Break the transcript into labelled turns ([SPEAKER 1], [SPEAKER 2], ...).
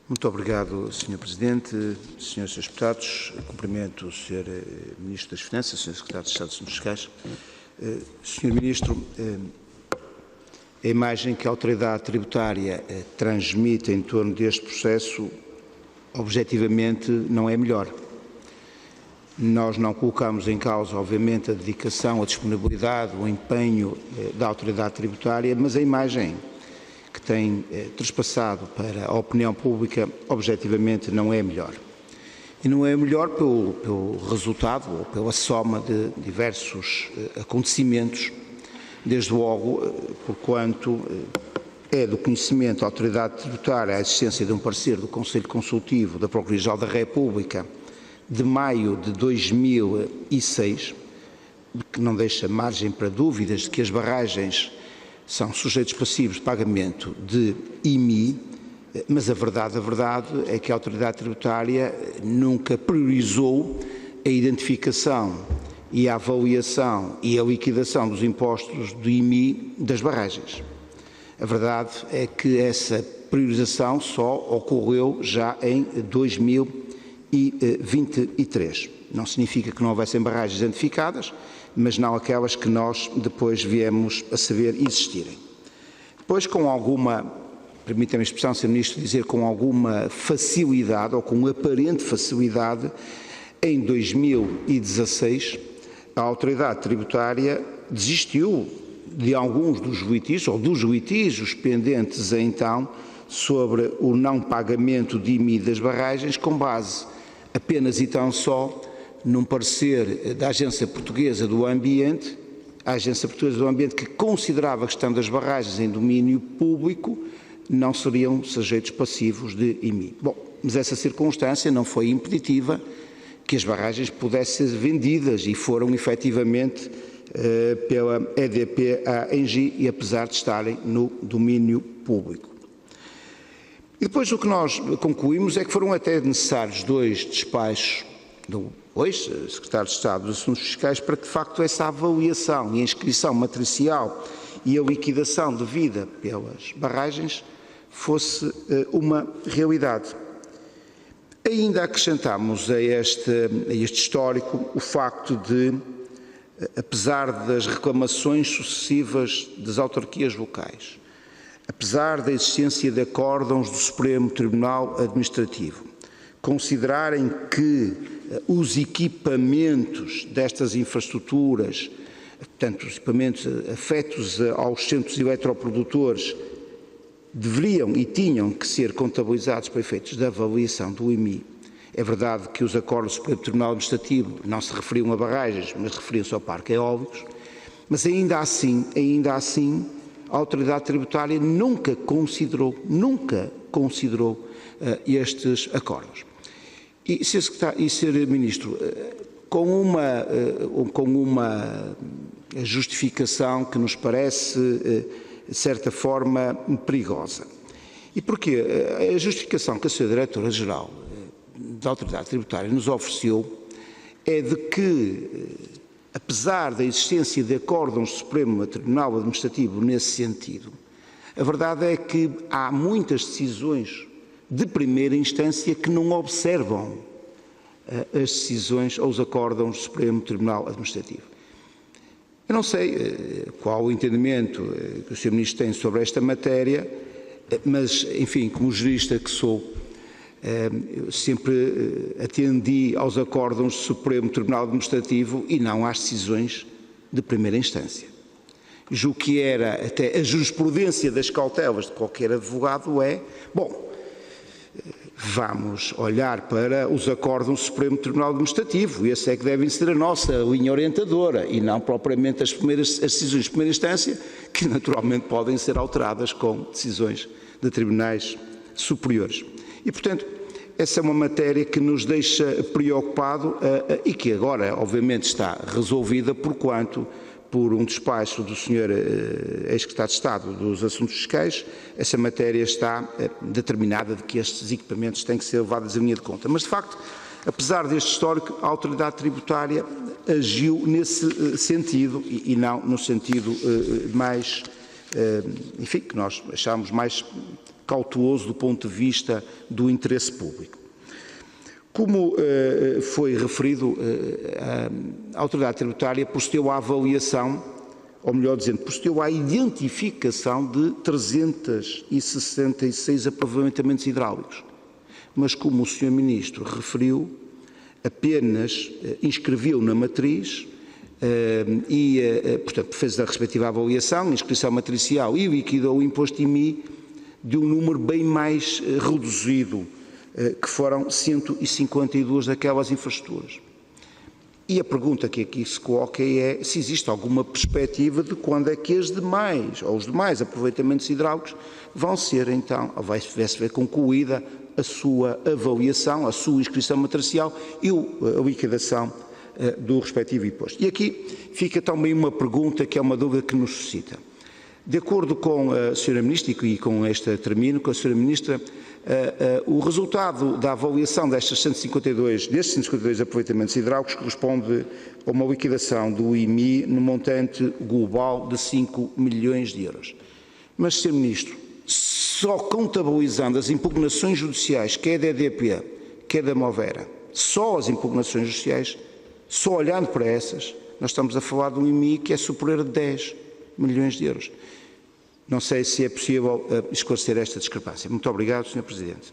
[SPEAKER 1] Muito obrigado, Sr. Presidente, Srs. Deputados. Cumprimento o Sr. Ministro das Finanças, Sr. Secretário de Estado dos Assuntos Fiscais. Sr. Ministro, a imagem que a autoridade tributária transmite em torno deste processo, objetivamente, não é melhor. Nós não colocamos em causa, obviamente, a dedicação, a disponibilidade, o empenho da autoridade tributária, mas a imagem que tem trespassado para a opinião pública, objetivamente, não é melhor. E não é melhor pelo resultado ou pela soma de diversos acontecimentos, desde logo, porquanto é do conhecimento da autoridade tributária a existência de um parecer do Conselho Consultivo da Procuradoria-Geral da República de maio de 2006, que não deixa margem para dúvidas de que as barragens são sujeitos passivos de pagamento de IMI, mas a verdade é que a autoridade tributária nunca priorizou a identificação e a avaliação e a liquidação dos impostos do IMI das barragens. A verdade é que essa priorização só ocorreu já em 2023. Não significa que não houvessem barragens identificadas, mas não aquelas que nós depois viemos a saber existirem. Depois, com alguma, permita-me a expressão, Sr. Ministro, dizer com alguma facilidade, ou com aparente facilidade, em 2016, a autoridade tributária desistiu de alguns dos litígios, ou dos litígios pendentes então, sobre o não pagamento de IMI das barragens, com base apenas e tão só num parecer da Agência Portuguesa do Ambiente, a Agência Portuguesa do Ambiente que considerava a questão das barragens em domínio público não seriam sujeitos passivos de IMI. Bom, mas essa circunstância não foi impeditiva que as barragens pudessem ser vendidas e foram efetivamente pela EDP à ENGIE, e apesar de estarem no domínio público. E depois o que nós concluímos é que foram até necessários 2 despachos do Secretário de Estado dos Assuntos Fiscais para que, de facto, essa avaliação e a inscrição matricial e a liquidação devida pelas barragens fosse uma realidade. Ainda acrescentamos a este histórico o facto de, apesar das reclamações sucessivas das autarquias locais, apesar da existência de acórdãos do Supremo Tribunal Administrativo, considerarem que os equipamentos destas infraestruturas, portanto, os equipamentos afetos aos centros eletroprodutores, deveriam e tinham que ser contabilizados para efeitos da avaliação do IMI. É verdade que os acordos do Supremo Tribunal Administrativo não se referiam a barragens, mas referiam-se ao parque eólicos, mas ainda assim, a autoridade tributária nunca considerou estes acordos. E, Sr. Ministro, com uma justificação que nos parece, de certa forma, perigosa. E porquê? A justificação que a Sra. Diretora-Geral da Autoridade Tributária nos ofereceu é de que, apesar da existência de acórdãos do Supremo Tribunal Administrativo nesse sentido, a verdade é que há muitas decisões de primeira instância que não observam as decisões ou os acórdãos do Supremo Tribunal Administrativo. Eu não sei qual o entendimento que o Sr. Ministro tem sobre esta matéria, mas, enfim, como jurista que sou, eu sempre atendi aos acórdãos do Supremo Tribunal Administrativo e não às decisões de primeira instância. Julgo que era até a jurisprudência das cautelas de qualquer advogado vamos olhar para os acórdãos do Supremo Tribunal Administrativo, e esse é que devem ser a nossa linha orientadora e não propriamente as decisões de primeira instância, que naturalmente podem ser alteradas com decisões de tribunais superiores. E, portanto, essa é uma matéria que nos deixa preocupado e que agora, obviamente, está resolvida porquanto, por um despacho do Sr. Ex-Secretário de Estado dos Assuntos Fiscais, essa matéria está determinada de que estes equipamentos têm que ser levados em linha de conta. Mas, de facto, apesar deste histórico, a autoridade tributária agiu nesse sentido e não no sentido mais enfim, que nós achamos mais cauteloso do ponto de vista do interesse público. Como foi referido, a autoridade tributária procedeu à avaliação, ou melhor dizendo, procedeu à identificação de 366 aprovamentamentos hidráulicos. Mas, como o Sr. Ministro referiu, apenas inscreveu na matriz portanto, fez a respectiva avaliação, inscrição matricial e liquidou o imposto IMI de um número bem mais reduzido, que foram 152 daquelas infraestruturas. E a pergunta que aqui se coloca é se existe alguma perspectiva de quando é que os demais aproveitamentos hidráulicos vão ser, então, vai-se ver concluída a sua avaliação, a sua inscrição matricial e a liquidação do respectivo imposto. E aqui fica também uma pergunta que é uma dúvida que nos suscita. De acordo com a Sra. Ministra, e com esta termino, com a Sra. Ministra, o resultado da avaliação destes 152 aproveitamentos hidráulicos corresponde a uma liquidação do IMI no montante global de 5 milhões de euros. Mas, Sr. Ministro, só contabilizando as impugnações judiciais, quer da EDP, quer da Movera, só as impugnações judiciais, só olhando para essas, nós estamos a falar de um IMI que é superior a 10 milhões de euros. Não sei se é possível esclarecer esta discrepância. Muito obrigado, Sr. Presidente.